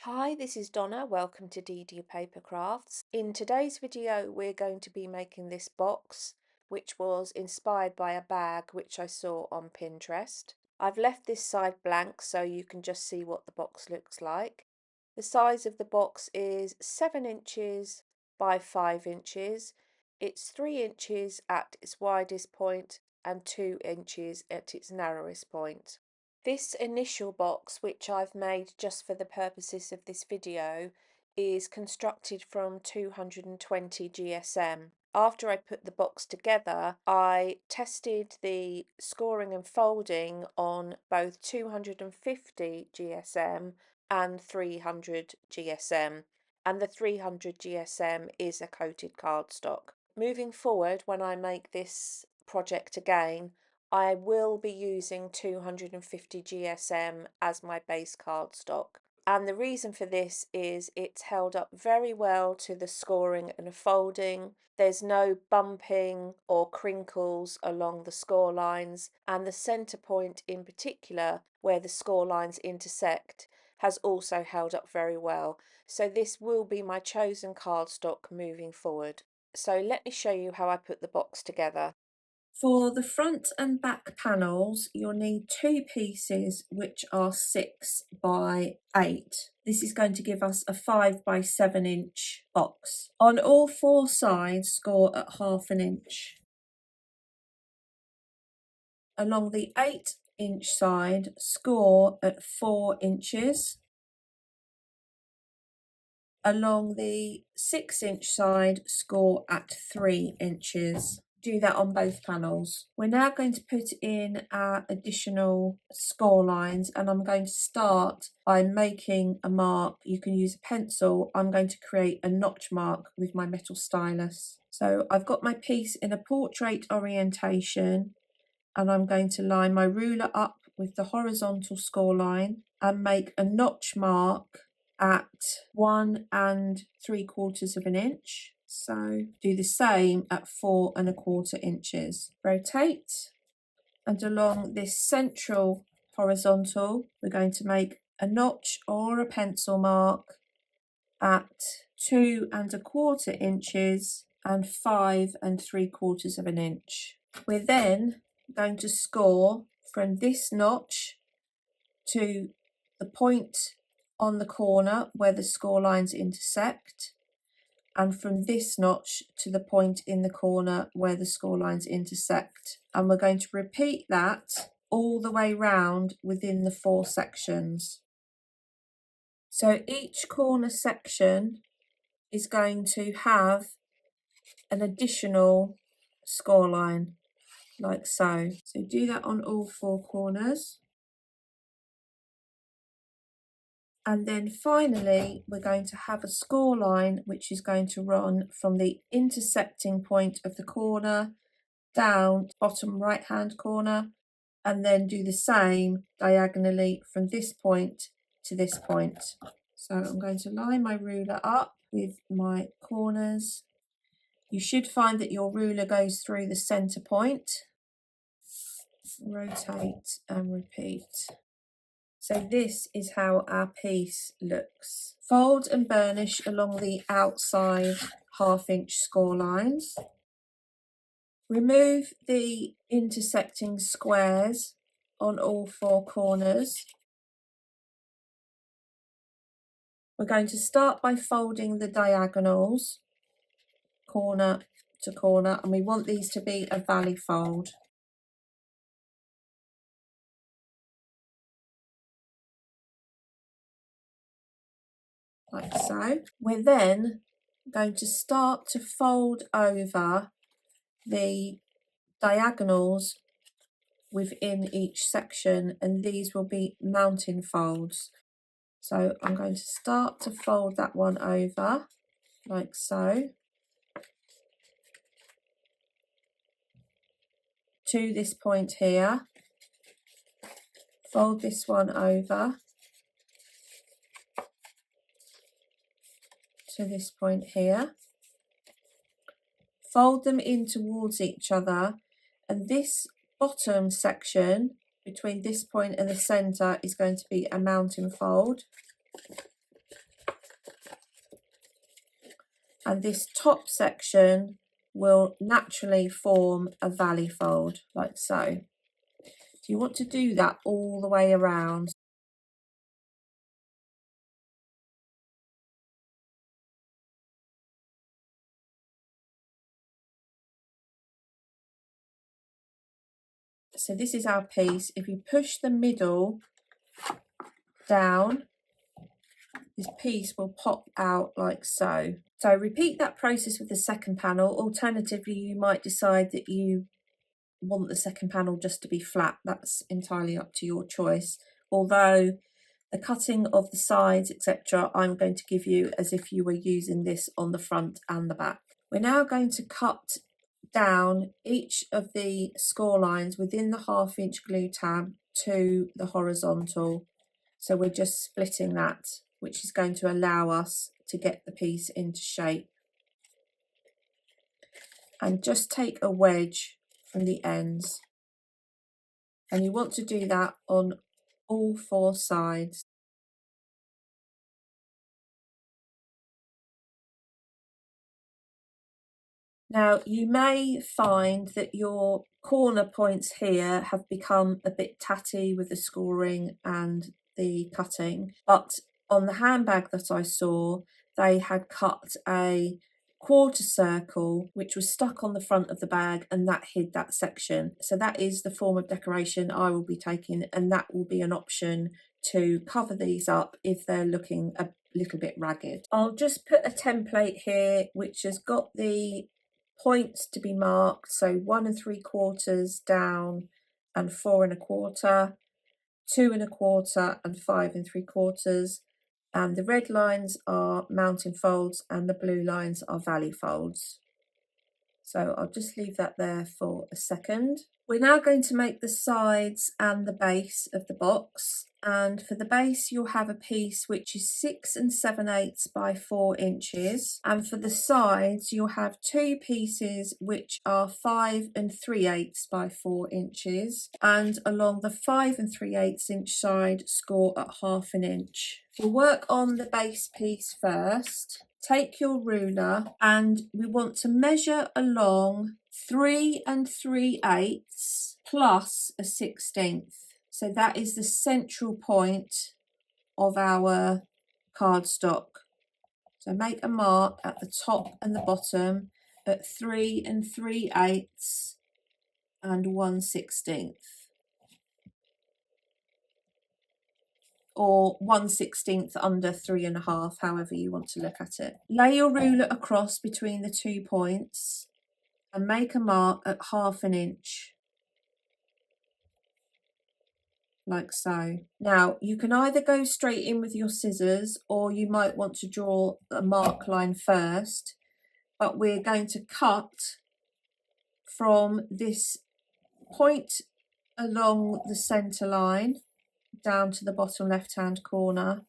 Hi, this is Donna. Welcome to DD Paper Crafts. In today's video, we're going to be making this box, which was inspired by a bag which I saw on Pinterest. I've left this side blank so you can just see what the box looks like. The size of the box is 7 inches by 5 inches. It's 3 inches at its widest point and 2 inches at its narrowest point. This initial box, which I've made just for the purposes of this video, is constructed from 220 GSM. After I put the box together, I tested the scoring and folding on both 250 GSM and 300 GSM, and the 300 GSM is a coated cardstock. Moving forward, when I make this project again, I will be using 250 GSM as my base cardstock. And the reason for this is it's held up very well to the scoring and folding. There's no bumping or crinkles along the score lines, and the centre point in particular, where the score lines intersect, has also held up very well. So this will be my chosen cardstock moving forward. So let me show you how I put the box together. For the front and back panels, you'll need two pieces which are 6 by 8. This is going to give us a 5 by 7 inch box. On all four sides, score at ½ inch. Along the 8-inch side, score at 4 inches. Along the 6-inch side, score at 3 inches. Do that on both panels. We're now going to put in our additional score lines, and I'm going to start by making a mark. You can use a pencil. I'm going to create a notch mark with my metal stylus. So I've got my piece in a portrait orientation, and I'm going to line my ruler up with the horizontal score line and make a notch mark at 1 3/4 inch. So do the same at 4 1/4 inches. Rotate, and along this central horizontal, we're going to make a notch or a pencil mark at 2 1/4 inches and 5 3/4 inch. We're then going to score from this notch to the point on the corner where the score lines intersect, and from this notch to the point in the corner where the score lines intersect. And we're going to repeat that all the way round within the 4 sections. So each corner section is going to have an additional score line, like so. So do that on all 4 corners. And then finally, we're going to have a score line which is going to run from the intersecting point of the corner down to bottom right hand corner, and then do the same diagonally from this point to this point. So I'm going to line my ruler up with my corners. You should find that your ruler goes through the center point. Rotate and repeat. So this is how our piece looks. Fold and burnish along the outside ½ inch score lines. Remove the intersecting squares on all 4 corners. We're going to start by folding the diagonals, corner to corner, and we want these to be a valley fold. Like so. We're then going to start to fold over the diagonals within each section, and these will be mountain folds. So I'm going to start to fold that one over like so to this point here. Fold this one over to this point here. Fold them in towards each other, and this bottom section between this point and the center is going to be a mountain fold. and this top section will naturally form a valley fold like so. So you want to do that all the way around. So this is our piece. If you push the middle down, this piece will pop out like so. So repeat that process with the second panel. Alternatively, you might decide that you want the second panel just to be flat. That's entirely up to your choice. Although the cutting of the sides, etc., I'm going to give you as if you were using this on the front and the back. We're now going to cut down each of the score lines within the 1/2 inch glue tab to the horizontal. So we're just splitting that, which is going to allow us to get the piece into shape. And just take a wedge from the ends. And you want to do that on all 4 sides. Now, you may find that your corner points here have become a bit tatty with the scoring and the cutting, but on the handbag that I saw, they had cut a quarter circle which was stuck on the front of the bag, and that hid that section. So that is the form of decoration I will be taking, and that will be an option to cover these up if they're looking a little bit ragged. I'll just put a template here which has got the points to be marked, so 1 3/4 down and 4 1/4, 2 1/4 and 5 3/4, and the red lines are mountain folds and the blue lines are valley folds. So I'll just leave that there for a second. We're now going to make the sides and the base of the box. And for the base, you'll have a piece which is 6 7/8 by 4 inches. And for the sides, you'll have 2 pieces which are 5 3/8 by 4 inches. And along the 5 3/8 inch side, score at 1/2 inch. We'll work on the base piece first. Take your ruler and we want to measure along 3 3/8 plus a 1/16. So that is the central point of our cardstock. So make a mark at the top and the bottom at 3 3/8 and 1/16. Or 1/16 under 3 1/2, however you want to look at it. Lay your ruler across between the 2 points and make a mark at 1/2 inch, like so. Now you can either go straight in with your scissors or you might want to draw a mark line first, but we're going to cut from this point along the centre line down to the bottom left hand corner,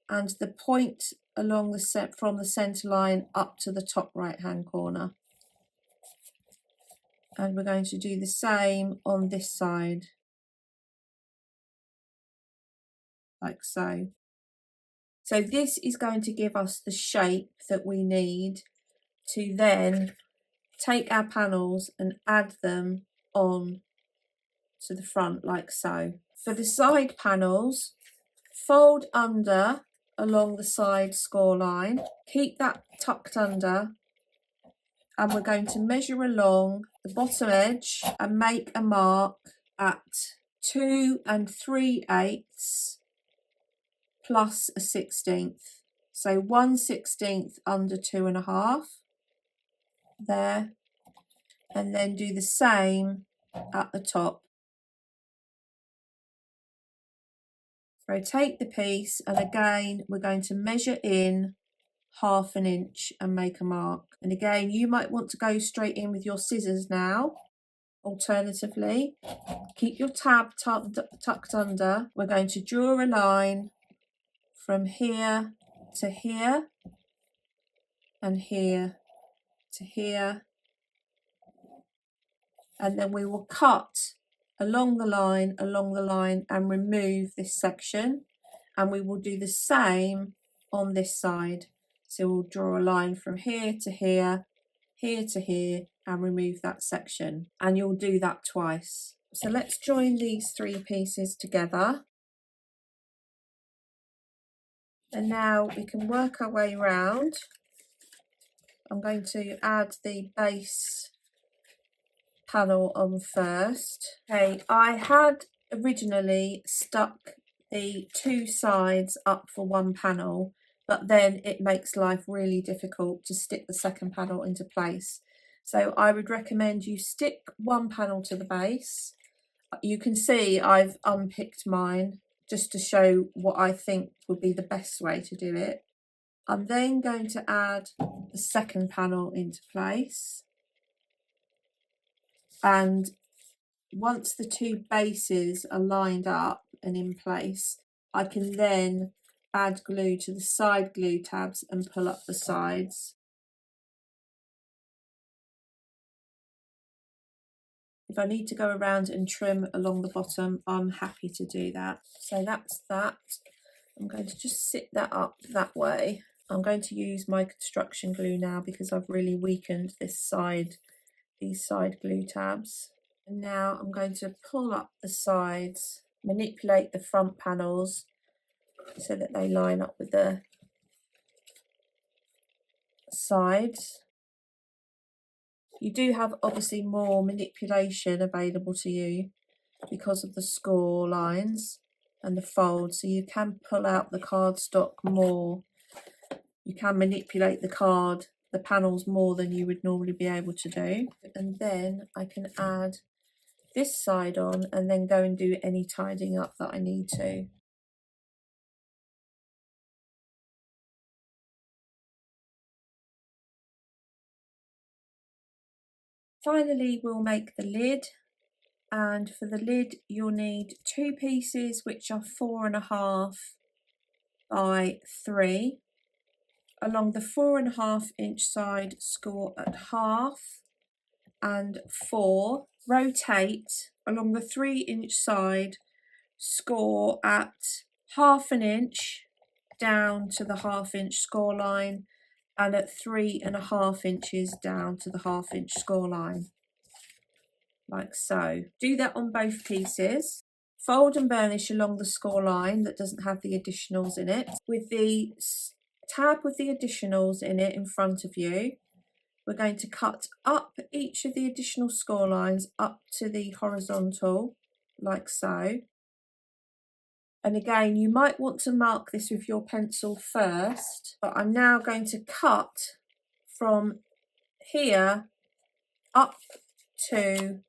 and the point along the from the centre line up to the top right hand corner. And we're going to do the same on this side, like so. So this is going to give us the shape that we need to then take our panels and add them on to the front, like so. For the side panels, fold under along the side score line, keep that tucked under, and we're going to measure along the bottom edge and make a mark at 2 3/8 plus a 1/16. So 1/16 under 2 1/2 there, and then do the same at the top. Rotate the piece, and again we're going to measure in 1/2 inch and make a mark. And again, you might want to go straight in with your scissors now. Alternatively, keep your tab tucked under. We're going to draw a line from here to here and here to here, and then we will cut along the line and remove this section, and we will do the same on this side. So we'll draw a line from here to here, here to here, and remove that section. And you'll do that twice. So let's join these 3 pieces together. And now we can work our way around. I'm going to add the base panel on first. Okay, I had originally stuck the 2 sides up for one panel, but then it makes life really difficult to stick the second panel into place. So I would recommend you stick one panel to the base. You can see I've unpicked mine just to show what I think would be the best way to do it. I'm then going to add the second panel into place. And once the 2 bases are lined up and in place, I can then add glue to the side glue tabs and pull up the sides. If I need to go around and trim along the bottom, I'm happy to do that. So that's that. I'm going to just sit that up that way. I'm going to use my construction glue now because I've really weakened these side glue tabs. And now I'm going to pull up the sides, manipulate the front panels so that they line up with the sides. You do have obviously more manipulation available to you because of the score lines and the fold, so you can pull out the cardstock more. You can manipulate the panels more than you would normally be able to do. And then I can add this side on and then go and do any tidying up that I need to. Finally, we'll make the lid, and for the lid you'll need 2 pieces which are 4.5 by 3. Along the 4.5 inch side, score at 1/2 and 4. Rotate along the 3 inch side, score at 1/2 inch down to the 1/2 inch score line, and at 3.5 inches down to the 1/2 inch score line, like so. Do that on both pieces. Fold and burnish along the score line that doesn't have the additionals in it. With the tab with the additionals in it in front of you, we're going to cut up each of the additional score lines up to the horizontal, like so. And again, you might want to mark this with your pencil first, but I'm now going to cut from here up to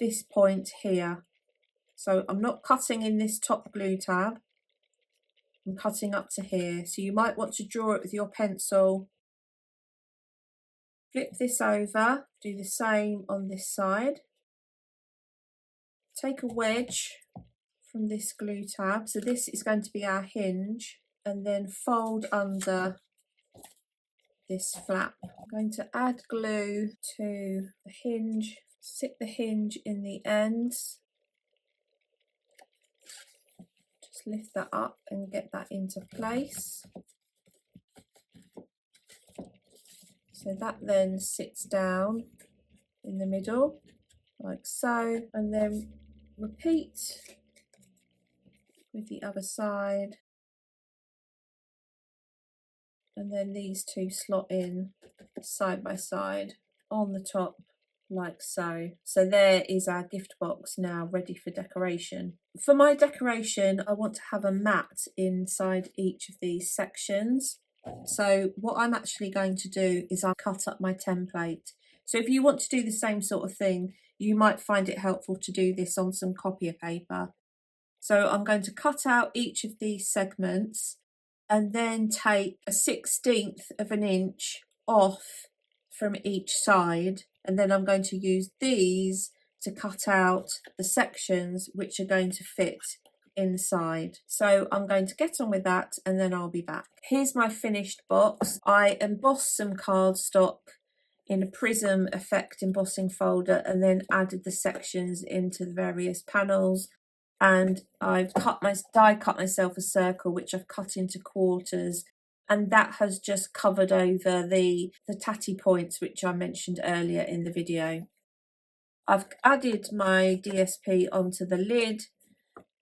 this point here. So I'm not cutting in this top glue tab, I'm cutting up to here. So you might want to draw it with your pencil. Flip this over, do the same on this side. Take a wedge from this glue tab, so this is going to be our hinge, and then fold under this flap. I'm going to add glue to the hinge, stick the hinge in the ends, just lift that up and get that into place. So that then sits down in the middle, like so, and then repeat with the other side, and then these 2 slot in side by side on the top, like so. So there is our gift box now ready for decoration. For my decoration, I want to have a mat inside each of these sections. So what I'm actually going to do is I'll cut up my template. So if you want to do the same sort of thing, you might find it helpful to do this on some copier paper. So I'm going to cut out each of these segments and then take a 1/16 of an inch off from each side, and then I'm going to use these to cut out the sections which are going to fit inside. So I'm going to get on with that and then I'll be back. Here's my finished box. I embossed some cardstock in a prism effect embossing folder and then added the sections into the various panels, and I've die cut myself a circle which I've cut into quarters and that has just covered over the tatty points which I mentioned earlier in the video. I've added my DSP onto the lid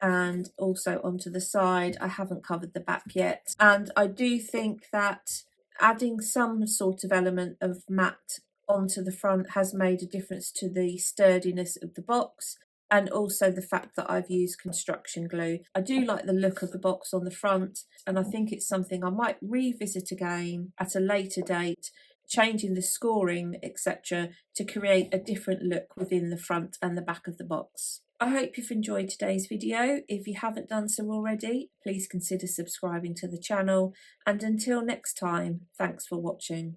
and also onto the side. I haven't covered the back yet, and I do think that adding some sort of element of matte onto the front has made a difference to the sturdiness of the box, and also the fact that I've used construction glue. I do like the look of the box on the front, and I think it's something I might revisit again at a later date, changing the scoring, etc., to create a different look within the front and the back of the box. I hope you've enjoyed today's video. If you haven't done so already, please consider subscribing to the channel, and until next time, thanks for watching.